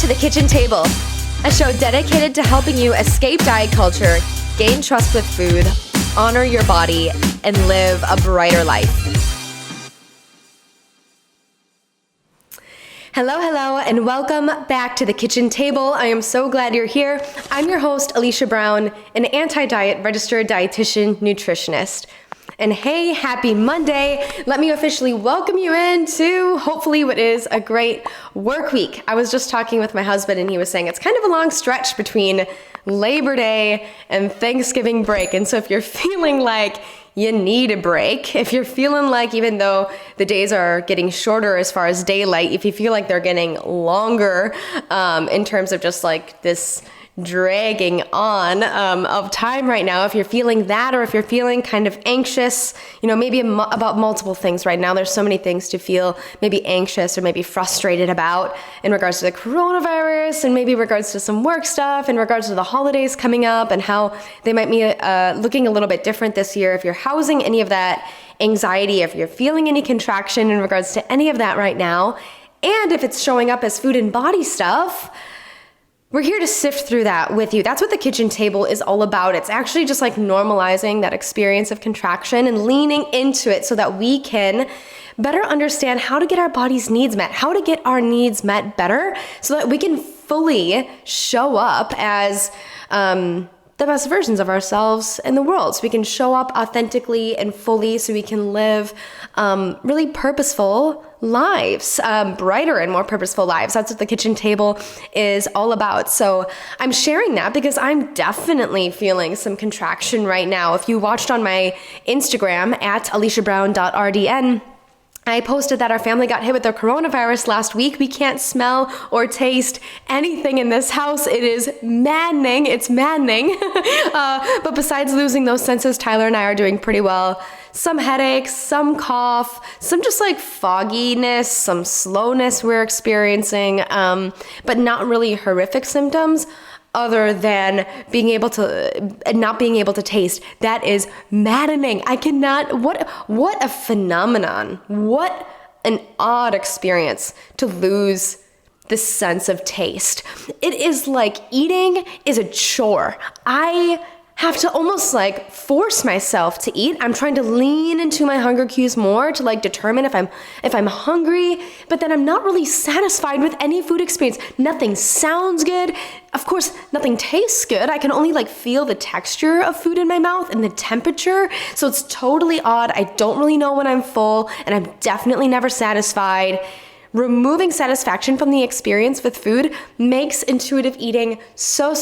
to The Kitchen Table, a show dedicated to helping you escape diet culture, gain trust with food, honor your body, and live a brighter life. Hello, and welcome back to The Kitchen Table. I am so glad you're here. I'm your host, Alicia Brown, an anti-diet registered dietitian nutritionist. And hey, happy Monday. Let me officially welcome you into hopefully what is a great work week. I was just talking with my husband and he was saying it's kind of a long stretch between Labor Day and Thanksgiving break. And so if you're feeling like you need a break, if you're feeling like even though the days are getting shorter as far as daylight, if you feel like they're getting longer in terms of just like this dragging on of time right now, if you're feeling that, or if you're feeling kind of anxious, maybe about multiple things right now. There's so many things to feel maybe anxious or maybe frustrated about in regards to the coronavirus, and maybe in regards to some work stuff, in regards to the holidays coming up and how they might be looking a little bit different this year. If you're housing any of that anxiety, if you're feeling any contraction in regards to any of that right now, and if it's showing up as food and body stuff, we're here to sift through that with you. That's what the kitchen table is all about. It's actually just like normalizing that experience of contraction and leaning into it so that we can better understand how to get our body's needs met, how to get our needs met better so that we can fully show up as the best versions of ourselves in the world. So we can show up authentically and fully so we can live really purposeful lives, brighter and more purposeful lives. That's what the kitchen table is all about. So I'm sharing that because I'm definitely feeling some contraction right now. If you watched on my Instagram at aliciabrown.rdn, I posted that our family got hit with the coronavirus last week. We can't smell or taste anything in this house. It is maddening. It's maddening. But besides losing those senses, Tyler and I are doing pretty well. Some headaches, some cough, some just like fogginess, some slowness we're experiencing, but not really horrific symptoms other than not being able to taste. That is maddening. I cannot, what a phenomenon. What an odd experience to lose the sense of taste. It is like eating is a chore. I have to almost like force myself to eat. I'm trying to lean into my hunger cues more to like determine if I'm hungry, but then I'm not really satisfied with any food experience. Nothing sounds good. Of course, nothing tastes good. I can only like feel the texture of food in my mouth and the temperature. So it's totally odd. I don't really know when I'm full, and I'm definitely never satisfied. Removing satisfaction from the experience with food makes intuitive eating so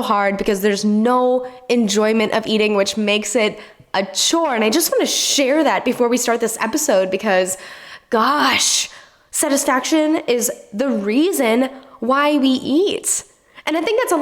hard because there's no enjoyment of eating, which makes it a chore. And I just want to share that before we start this episode because, gosh, satisfaction is the reason why we eat. And I think that's a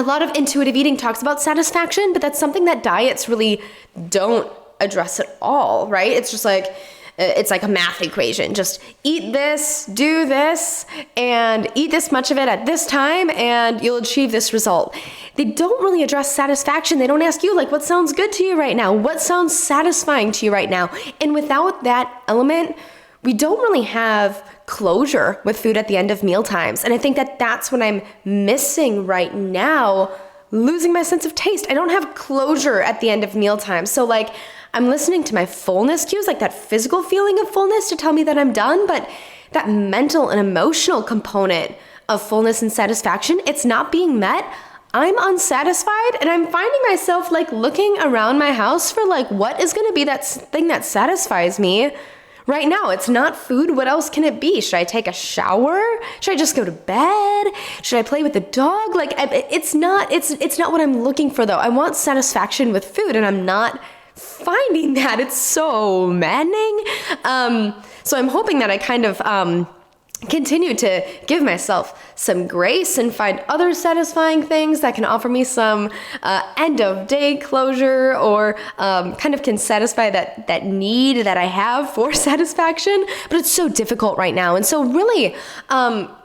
lot of intuitive eating talks about satisfaction, but that's something that diets really don't address at all, right? It's just like, it's like a math equation. Just eat this, do this, and eat this much of it at this time, and you'll achieve this result. They don't really address satisfaction. They don't ask you, like, what sounds good to you right now? What sounds satisfying to you right now? And without that element, we don't really have closure with food at the end of meal times. And I think that that's what I'm missing right now, losing my sense of taste. I don't have closure at the end of meal times. So like, I'm listening to my fullness cues, like that physical feeling of fullness to tell me that I'm done, but that mental and emotional component of fullness and satisfaction, it's not being met. I'm unsatisfied, and I'm finding myself like looking around my house for like, what is going to be that thing that satisfies me right now? It's not food. What else can it be? Should I take a shower? Should I just go to bed? Should I play with the dog? Like, it's not what I'm looking for though. I want satisfaction with food, and I'm not finding that. It's so maddening. So I'm hoping that I kind of continue to give myself some grace and find other satisfying things that can offer me some end of day closure, or kind of can satisfy that need that I have for satisfaction. But it's so difficult right now. And so really,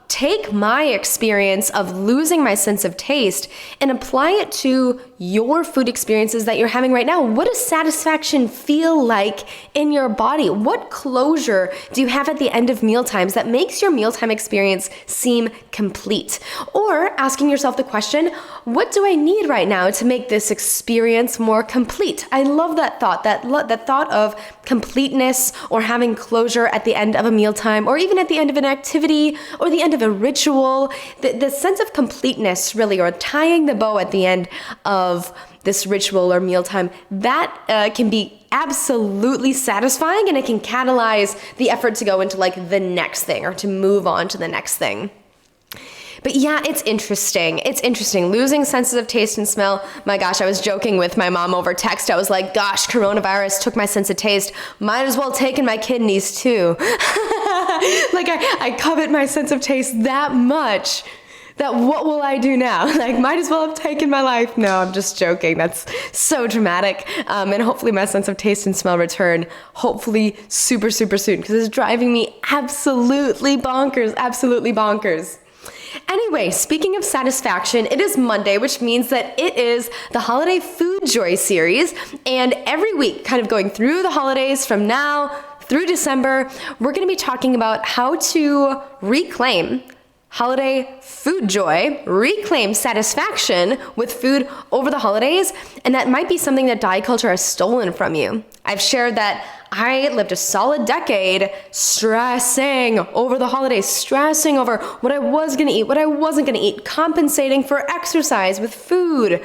take my experience of losing my sense of taste and apply it to your food experiences that you're having right now. What does satisfaction feel like in your body? What closure do you have at the end of mealtimes that makes your mealtime experience seem complete? Or asking yourself the question, what do I need right now to make this experience more complete? I love that thought, that thought of completeness or having closure at the end of a mealtime, or even at the end of an activity or the end of a ritual. The sense of completeness, really, or tying the bow at the end of this ritual or mealtime, that can be absolutely satisfying, and it can catalyze the effort to go into like the next thing or to move on to the next thing. But yeah, it's interesting. It's interesting. Losing senses of taste and smell. My gosh, I was joking with my mom over text. I was like, gosh, coronavirus took my sense of taste. Might as well take in my kidneys too. Like I covet my sense of taste that much that what will I do now? Like, might as well have taken my life. No, I'm just joking. That's so dramatic. And hopefully my sense of taste and smell return, hopefully super, super soon, because it's driving me absolutely bonkers, absolutely bonkers. Anyway, speaking of satisfaction, it is Monday, which means that it is the Holiday Food Joy series. And every week, kind of going through the holidays from now through December, we're going to be talking about how to reclaim holiday food joy, reclaim satisfaction with food over the holidays. And that might be something that diet culture has stolen from you. I've shared that I lived a solid decade stressing over the holidays, stressing over what I was going to eat, what I wasn't going to eat, compensating for exercise with food,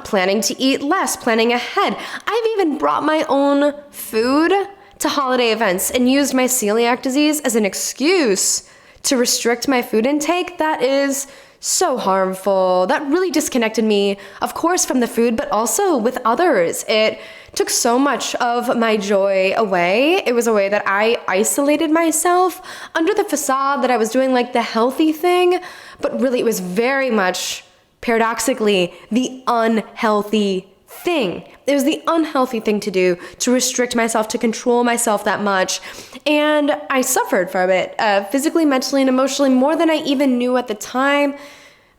planning to eat less, planning ahead. I've even brought my own food to holiday events and used my celiac disease as an excuse to restrict my food intake. That is so harmful. That really disconnected me, of course, from the food, but also with others. It took so much of my joy away. It was a way that I isolated myself under the facade that I was doing like the healthy thing, but really it was very much, paradoxically, the unhealthy thing. It was the unhealthy thing to do, to restrict myself, to control myself that much. And I suffered from it, physically, mentally, and emotionally, more than I even knew at the time.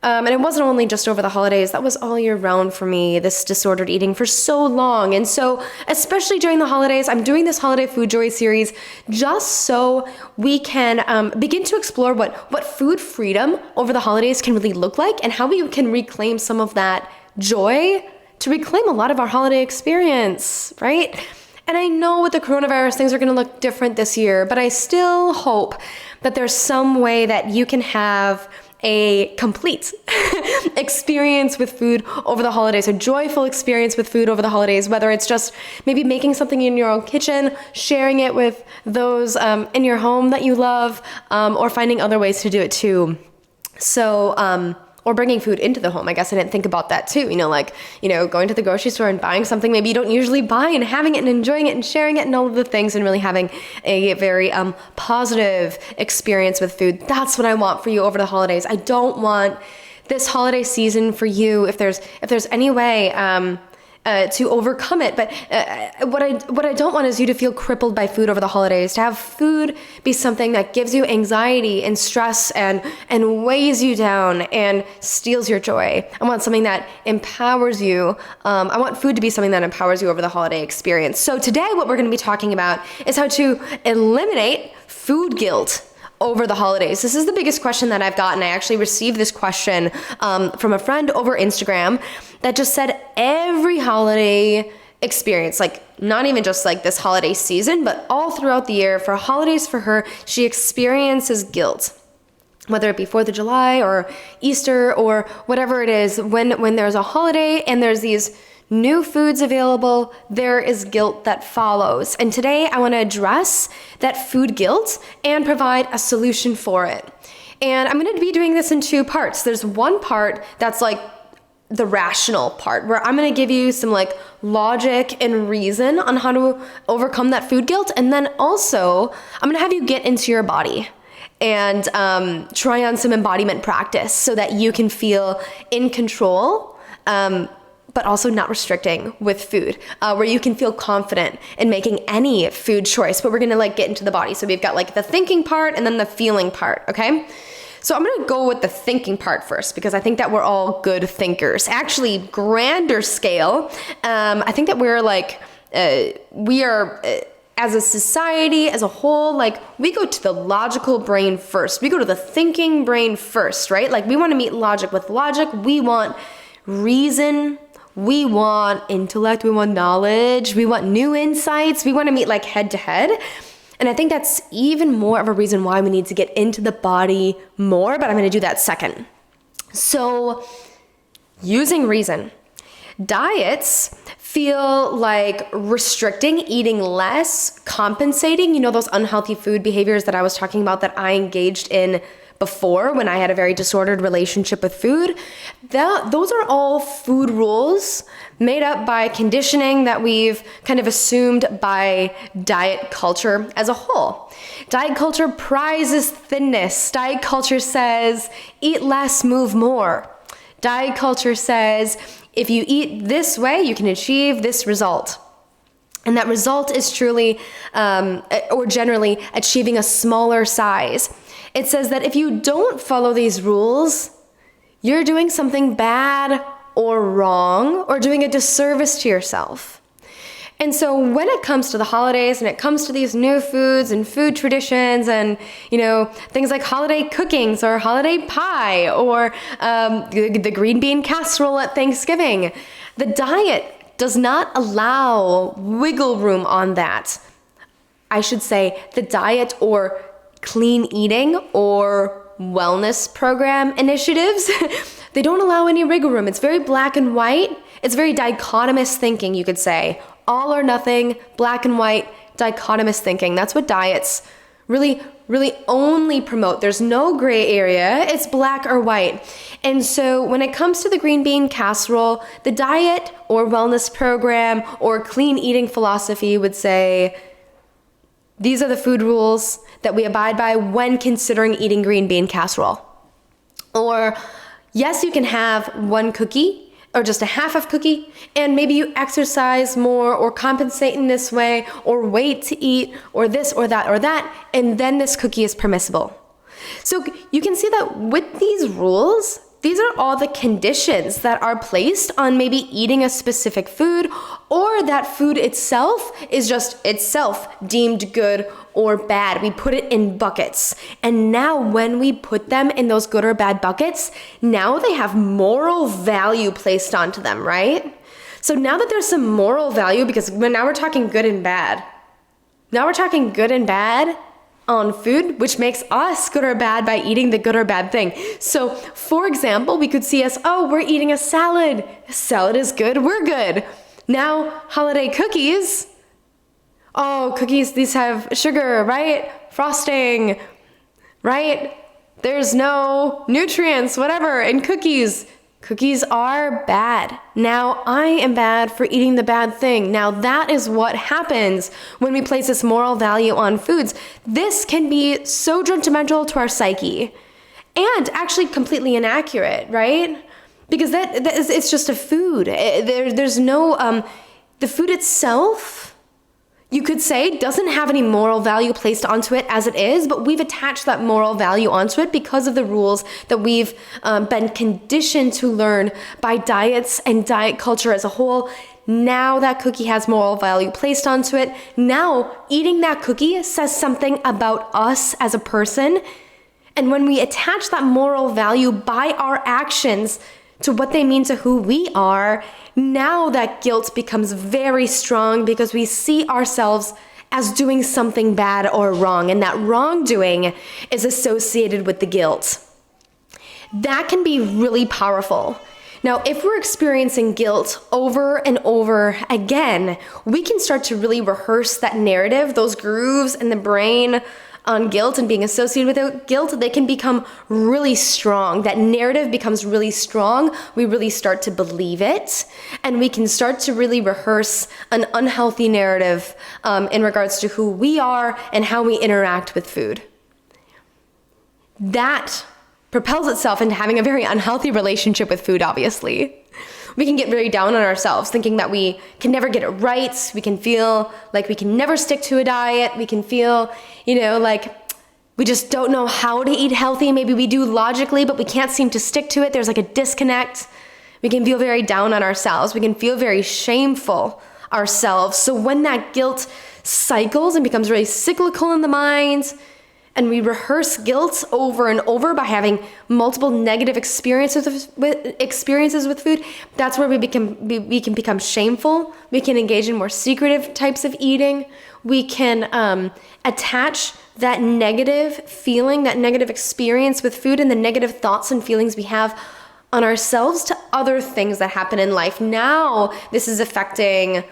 And it wasn't only just over the holidays. That was all year round for me, this disordered eating for so long. And so, especially during the holidays, I'm doing this Holiday Food Joy series just so we can begin to explore what food freedom over the holidays can really look like, and how we can reclaim some of that joy to reclaim a lot of our holiday experience, right? And I know with the coronavirus, things are going to look different this year, but I still hope that there's some way that you can have a complete experience with food over the holidays, a joyful experience with food over the holidays, whether it's just maybe making something in your own kitchen, sharing it with those in your home that you love, or finding other ways to do it too. So, or bringing food into the home. I guess I didn't think about that too. Going to the grocery store and buying something maybe you don't usually buy, and having it and enjoying it and sharing it and all of the things, and really having a very positive experience with food. That's what I want for you over the holidays. I don't want this holiday season for you, if there's any way to overcome it. But what I don't want is you to feel crippled by food over the holidays, to have food be something that gives you anxiety and stress and weighs you down and steals your joy. I want something that empowers you. I want food to be something that empowers you over the holiday experience. So today what we're going to be talking about is how to eliminate food guilt over the holidays. This is the biggest question that I've gotten. I actually received this question from a friend over Instagram that just said every holiday experience, like not even just like this holiday season, but all throughout the year for holidays for her, she experiences guilt. Whether it be 4th of July or Easter or whatever it is, when there's a holiday and there's these new foods available, there is guilt that follows. And today I want to address that food guilt and provide a solution for it. And I'm going to be doing this in 2 parts. There's one part that's like the rational part, where I'm going to give you some like logic and reason on how to overcome that food guilt. And then also I'm going to have you get into your body and try on some embodiment practice so that you can feel in control, but also not restricting with food, where you can feel confident in making any food choice. But we're gonna like get into the body. So we've got like the thinking part and then the feeling part, okay? So I'm going to go with the thinking part first, because I think that we're all good thinkers. Actually, grander scale, I think that we are as a society, as a whole, like, we go to the logical brain first. We go to the thinking brain first, right? Like, we want to meet logic with logic. We want reason. We want intellect. We want knowledge. We want new insights. We want to meet like head to head. And I think that's even more of a reason why we need to get into the body more, but I'm going to do that second. So, using reason. Diets feel like restricting, eating less, compensating, those unhealthy food behaviors that I was talking about that I engaged in before when I had a very disordered relationship with food. Those are all food rules made up by conditioning that we've kind of assumed by diet culture as a whole. Diet culture prizes thinness. Diet culture says, eat less, move more. Diet culture says, if you eat this way, you can achieve this result. And that result is truly, or generally, achieving a smaller size. It says that if you don't follow these rules, you're doing something bad or wrong, or doing a disservice to yourself. And so when it comes to the holidays and it comes to these new foods and food traditions and, things like holiday cookings or holiday pie or the green bean casserole at Thanksgiving, the diet does not allow wiggle room on that. I should say the diet or clean eating or wellness program initiatives, they don't allow any wiggle room. It's very black and white. It's very dichotomous thinking, you could say. All or nothing, black and white, dichotomous thinking. That's what diets really, really only promote. There's no gray area. It's black or white. And so when it comes to the green bean casserole, the diet or wellness program or clean eating philosophy would say, these are the food rules that we abide by when considering eating green bean casserole. Or, yes, you can have one cookie or just a half of cookie, and maybe you exercise more or compensate in this way or wait to eat or this or that, and then this cookie is permissible. So you can see that with these rules, these are all the conditions that are placed on maybe eating a specific food, or that food itself is just itself deemed good or bad. We put it in buckets. And now when we put them in those good or bad buckets, now they have moral value placed onto them, right? So now that there's some moral value, because now we're talking good and bad. Now we're talking good and bad on food, which makes us good or bad by eating the good or bad thing. So, for example, we could see us, we're eating a salad. A salad is good, we're good. Now, holiday cookies. Cookies, these have sugar, right? Frosting, right? There's no nutrients, whatever, in cookies. Cookies are bad. Now, I am bad for eating the bad thing. Now, that is what happens when we place this moral value on foods. This can be so detrimental to our psyche and actually completely inaccurate, right? Because it's just a food. There's no, the food itself, you could say, doesn't have any moral value placed onto it as it is, but we've attached that moral value onto it because of the rules that we've been conditioned to learn by diets and diet culture as a whole. Now that cookie has moral value placed onto it. Now eating that cookie says something about us as a person. And when we attach that moral value by our actions to what they mean to who we are, now that guilt becomes very strong because we see ourselves as doing something bad or wrong, and that wrongdoing is associated with the guilt. That can be really powerful. Now, if we're experiencing guilt over and over again, we can start to really rehearse that narrative, those grooves in the brain on guilt and being associated with guilt, they can become really strong. That narrative becomes really strong. We really start to believe it, and we can start to really rehearse an unhealthy narrative in regards to who we are and how we interact with food. That propels itself into having a very unhealthy relationship with food, obviously. We can get very down on ourselves, thinking that we can never get it right. We can feel like we can never stick to a diet. We can feel, like We just don't know how to eat healthy. Maybe we do logically, but we can't seem to stick to it. There's like a disconnect. We can feel very down on ourselves. We can feel very shameful ourselves. So when that guilt cycles and becomes really cyclical in the mind, and we rehearse guilt over and over by having multiple negative experiences with food, that's where we can become shameful. We can engage in more secretive types of eating. We can attach that negative feeling, that negative experience with food, and the negative thoughts and feelings we have on ourselves to other things that happen in life. Now, this is affecting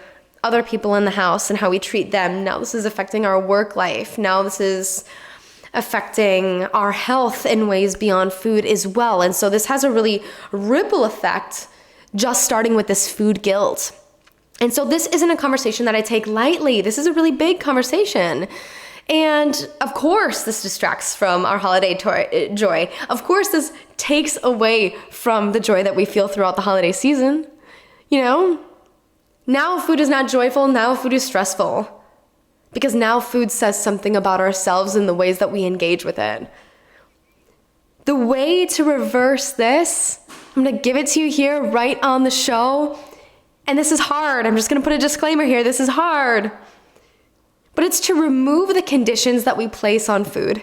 other people in the house and how we treat them. Now, this is affecting our work life. Now, this is affecting our health in ways beyond food as well. And so this has a really ripple effect, just starting with this food guilt. And so this isn't a conversation that I take lightly. This is a really big conversation. And of course, this distracts from our holiday joy. Of course, this takes away from the joy that we feel throughout the holiday season. You know, now food is not joyful. Now food is stressful. Because now food says something about ourselves and the ways that we engage with it. The way to reverse this, I'm going to give it to you here right on the show. And this is hard. I'm just going to put a disclaimer here. This is hard. But it's to remove the conditions that we place on food.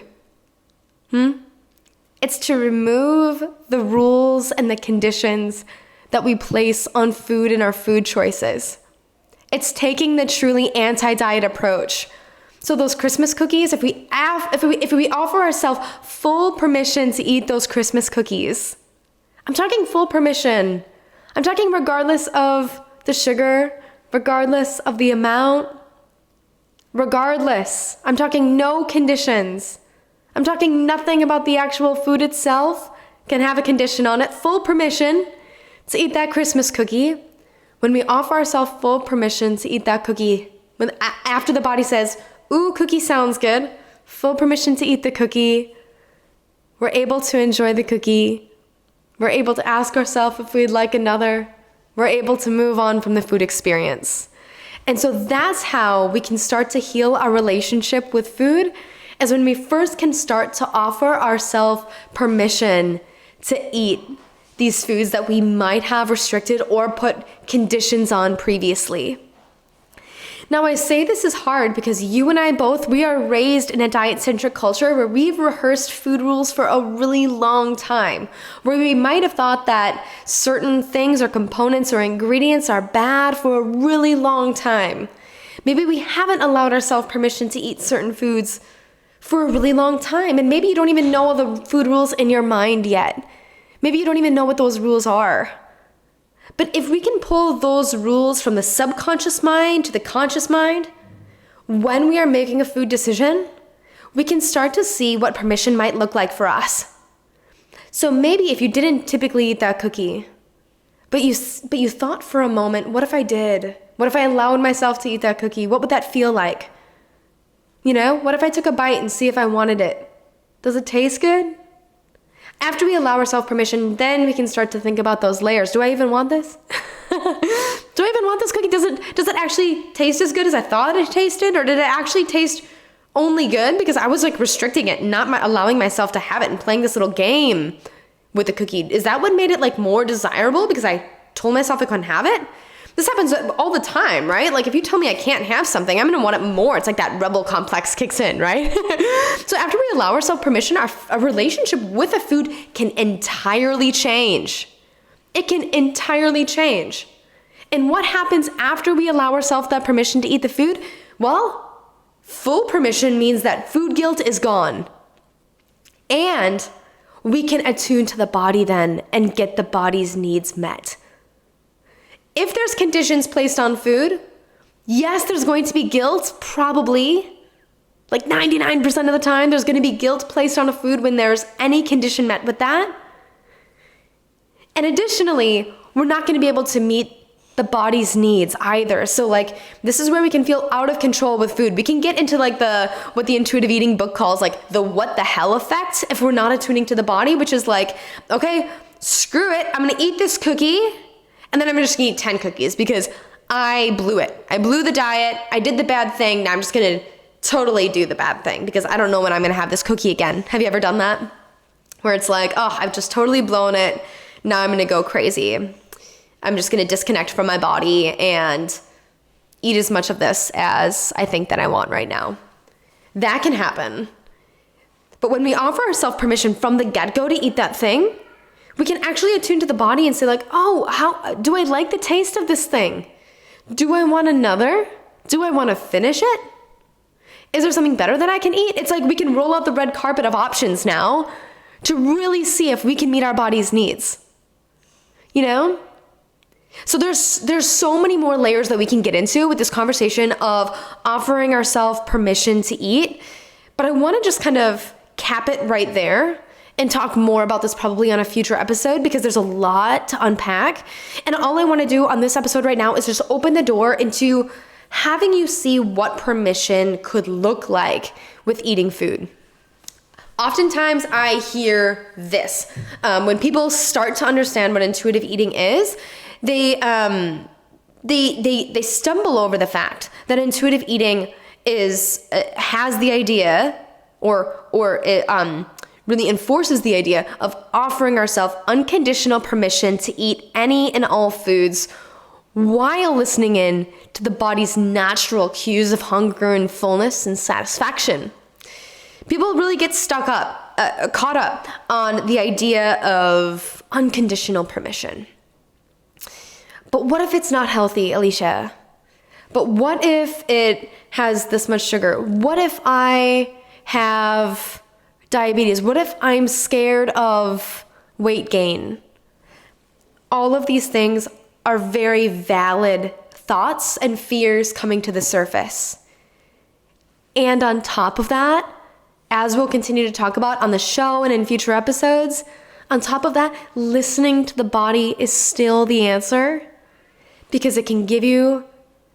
It's to remove the rules and the conditions that we place on food and our food choices. It's taking the truly anti-diet approach. So those Christmas cookies, if we offer ourselves full permission to eat those Christmas cookies, I'm talking full permission. I'm talking regardless of the sugar, regardless of the amount, regardless. I'm talking no conditions. I'm talking nothing about the actual food itself can have a condition on it. Full permission to eat that Christmas cookie. When we offer ourselves full permission to eat that cookie, after the body says, ooh, cookie sounds good, full permission to eat the cookie, we're able to enjoy the cookie. We're able to ask ourselves if we'd like another. We're able to move on from the food experience. And so that's how we can start to heal our relationship with food, is when we first can start to offer ourselves permission to eat these foods that we might have restricted or put conditions on previously. Now, I say this is hard because you and I both, we are raised in a diet-centric culture where we've rehearsed food rules for a really long time, where we might have thought that certain things or components or ingredients are bad for a really long time. Maybe we haven't allowed ourselves permission to eat certain foods for a really long time, and maybe you don't even know all the food rules in your mind yet. Maybe you don't even know what those rules are. But if we can pull those rules from the subconscious mind to the conscious mind, when we are making a food decision, we can start to see what permission might look like for us. So maybe if you didn't typically eat that cookie, but you thought for a moment, what if I did? What if I allowed myself to eat that cookie? What would that feel like? You know, what if I took a bite and see if I wanted it? Does it taste good? After we allow ourselves permission, then we can start to think about those layers. Do I even want this? Do I even want this cookie? Does it actually taste as good as I thought it tasted? Or did it actually taste only good because I was like restricting it, not allowing myself to have it and playing this little game with the cookie? Is that what made it like more desirable because I told myself I couldn't have it? This happens all the time, right? Like if you tell me I can't have something, I'm gonna want it more. It's like that rebel complex kicks in, right? So after we allow ourselves permission, our relationship with the food can entirely change. It can entirely change. And what happens after we allow ourselves that permission to eat the food? Well, full permission means that food guilt is gone. And we can attune to the body then and get the body's needs met. If there's conditions placed on food, yes, there's going to be guilt, probably. Like 99% of the time, there's going to be guilt placed on a food when there's any condition met with that. And additionally, we're not going to be able to meet the body's needs either. So like, this is where we can feel out of control with food. We can get into like what the intuitive eating book calls like the what the hell effect if we're not attuning to the body, which is like, okay, screw it. I'm going to eat this cookie. And then I'm just gonna eat 10 cookies because I blew it. I blew the diet. I did the bad thing. Now I'm just gonna totally do the bad thing because I don't know when I'm going to have this cookie again. Have you ever done that? Where it's like, oh, I've just totally blown it. Now I'm going to go crazy. I'm just going to disconnect from my body and eat as much of this as I think that I want right now. That can happen. But when we offer ourselves permission from the get-go to eat that thing, we can actually attune to the body and say like, oh, how do I like the taste of this thing? Do I want another? Do I want to finish it? Is there something better that I can eat? It's like we can roll out the red carpet of options now to really see if we can meet our body's needs. You know? So there's so many more layers that we can get into with this conversation of offering ourselves permission to eat. But I want to just kind of cap it right there and talk more about this probably on a future episode because there's a lot to unpack. And all I want to do on this episode right now is just open the door into having you see what permission could look like with eating food. Oftentimes I hear this. When people start to understand what intuitive eating is, they stumble over the fact that intuitive eating has the idea or it really enforces the idea of offering ourselves unconditional permission to eat any and all foods while listening in to the body's natural cues of hunger and fullness and satisfaction. People really get caught up on the idea of unconditional permission. But what if it's not healthy, Alicia? But what if it has this much sugar? What if I have diabetes? What if I'm scared of weight gain? All of these things are very valid thoughts and fears coming to the surface. And on top of that, as we'll continue to talk about on the show and in future episodes, on top of that, listening to the body is still the answer because it can give you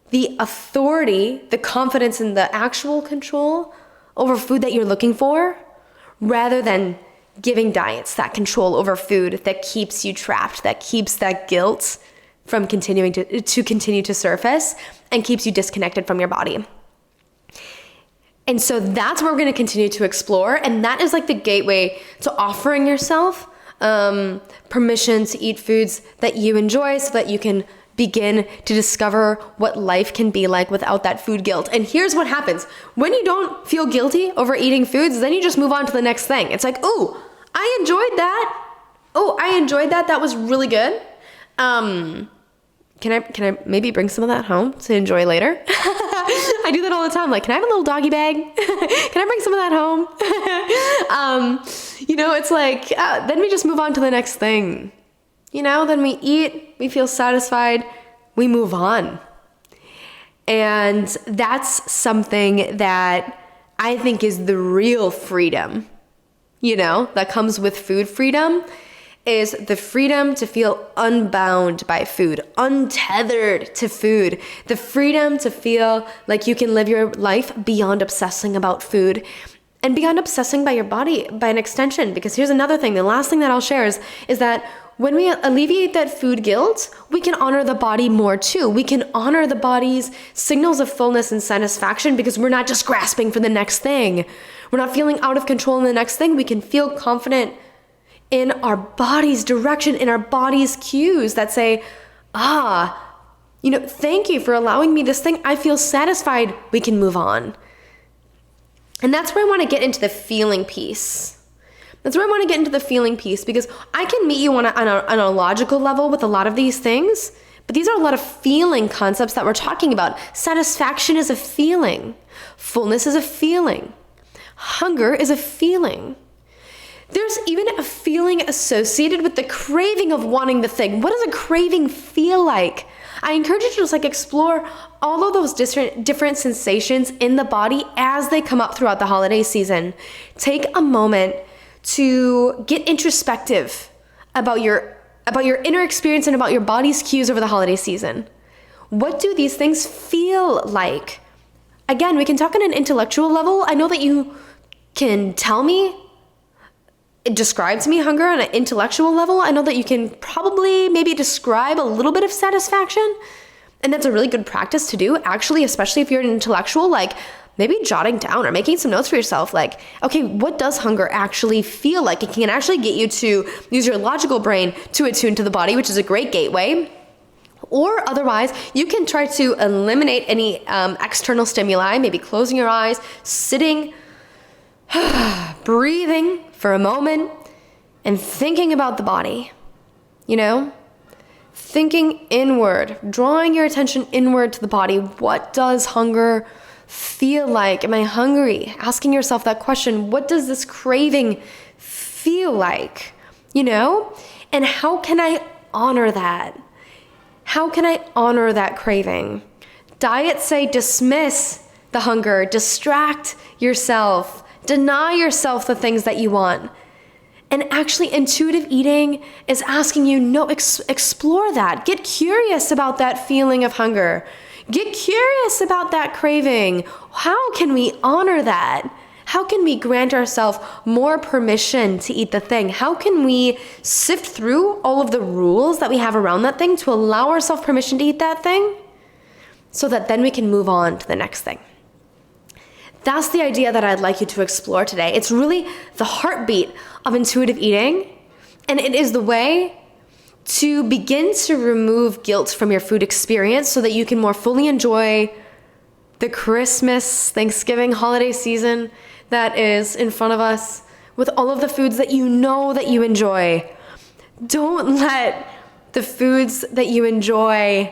the authority, the confidence, and the actual control over food that you're looking for, rather than giving diets that control over food that keeps you trapped, that keeps that guilt from continuing to continue to surface and keeps you disconnected from your body. And so that's what we're going to continue to explore. And that is like the gateway to offering yourself permission to eat foods that you enjoy so that you can begin to discover what life can be like without that food guilt. And here's what happens. When you don't feel guilty over eating foods, then you just move on to the next thing. It's like, oh, I enjoyed that. Oh, I enjoyed that. That was really good. Can I maybe bring some of that home to enjoy later? I do that all the time. Like, can I have a little doggy bag? Can I bring some of that home? It's like, then we just move on to the next thing. Then we eat, we feel satisfied, we move on. And that's something that I think is the real freedom, that comes with food freedom, is the freedom to feel unbound by food, untethered to food, the freedom to feel like you can live your life beyond obsessing about food and beyond obsessing by your body by an extension. Because here's another thing, the last thing that I'll share is that when we alleviate that food guilt, we can honor the body more too. We can honor the body's signals of fullness and satisfaction because we're not just grasping for the next thing. We're not feeling out of control in the next thing. We can feel confident in our body's direction, in our body's cues that say, thank you for allowing me this thing. I feel satisfied. We can move on. And that's where I want to get into the feeling piece. Because I can meet you on a logical level with a lot of these things, but these are a lot of feeling concepts that we're talking about. Satisfaction is a feeling. Fullness is a feeling. Hunger is a feeling. There's even a feeling associated with the craving of wanting the thing. What does a craving feel like? I encourage you to just explore all of those different sensations in the body as they come up throughout the holiday season. Take a moment to get introspective about your inner experience and about your body's cues over the holiday season. What do these things feel like? Again, we can talk on an intellectual level. I know that you can tell me, describe to me hunger on an intellectual level. I know that you can probably maybe describe a little bit of satisfaction. And that's a really good practice to do, actually, especially if you're an intellectual. maybe jotting down or making some notes for yourself, like, okay, what does hunger actually feel like? It can actually get you to use your logical brain to attune to the body, which is a great gateway. Or otherwise, you can try to eliminate any external stimuli, maybe closing your eyes, sitting, breathing for a moment, and thinking about the body, thinking inward, drawing your attention inward to the body. What does hunger feel like? Am I hungry? Asking yourself that question. What does this craving feel like? And how can I honor that? How can I honor that craving? Diets say dismiss the hunger, distract yourself, deny yourself the things that you want. And actually, intuitive eating is asking you, no, explore that. Get curious about that feeling of hunger. Get curious about that craving. How can we honor that? How can we grant ourselves more permission to eat the thing? How can we sift through all of the rules that we have around that thing to allow ourselves permission to eat that thing so that then we can move on to the next thing? That's the idea that I'd like you to explore today. It's really the heartbeat of intuitive eating, and it is the way to begin to remove guilt from your food experience so that you can more fully enjoy the Christmas, Thanksgiving holiday season that is in front of us with all of the foods that you know that you enjoy. Don't let the foods that you enjoy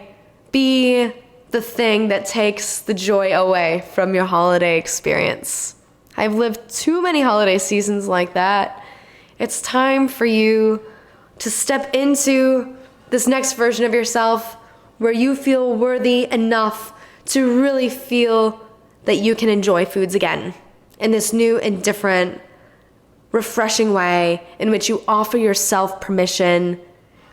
be the thing that takes the joy away from your holiday experience. I've lived too many holiday seasons like that. It's time for you to step into this next version of yourself where you feel worthy enough to really feel that you can enjoy foods again in this new and different, refreshing way in which you offer yourself permission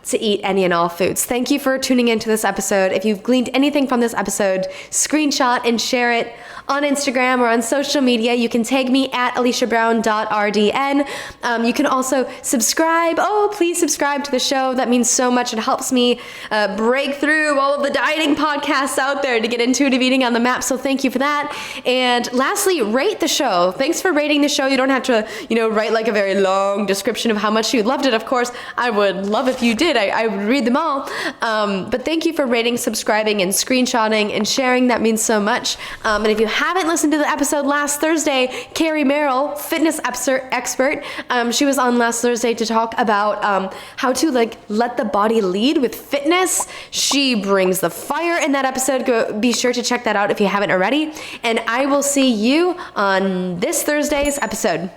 to eat any and all foods. Thank you for tuning into this episode. If you've gleaned anything from this episode, screenshot and share it on Instagram or on social media. You can tag me at aliciabrown.rdn. You can also subscribe. Oh, please subscribe to the show. That means so much. It helps me break through all of the dieting podcasts out there to get intuitive eating on the map. So thank you for that. And lastly, rate the show. Thanks for rating the show. You don't have to, write like a very long description of how much you loved it. Of course, I would love if you did. I would read them all. But thank you for rating, subscribing, and screenshotting and sharing. That means so much. And if you haven't listened to the episode last Thursday, Carrie Merrill, fitness expert, she was on last Thursday to talk about how to let the body lead with fitness. She brings the fire in that episode. Be sure to check that out if you haven't already. And I will see you on this Thursday's episode.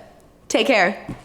Take care.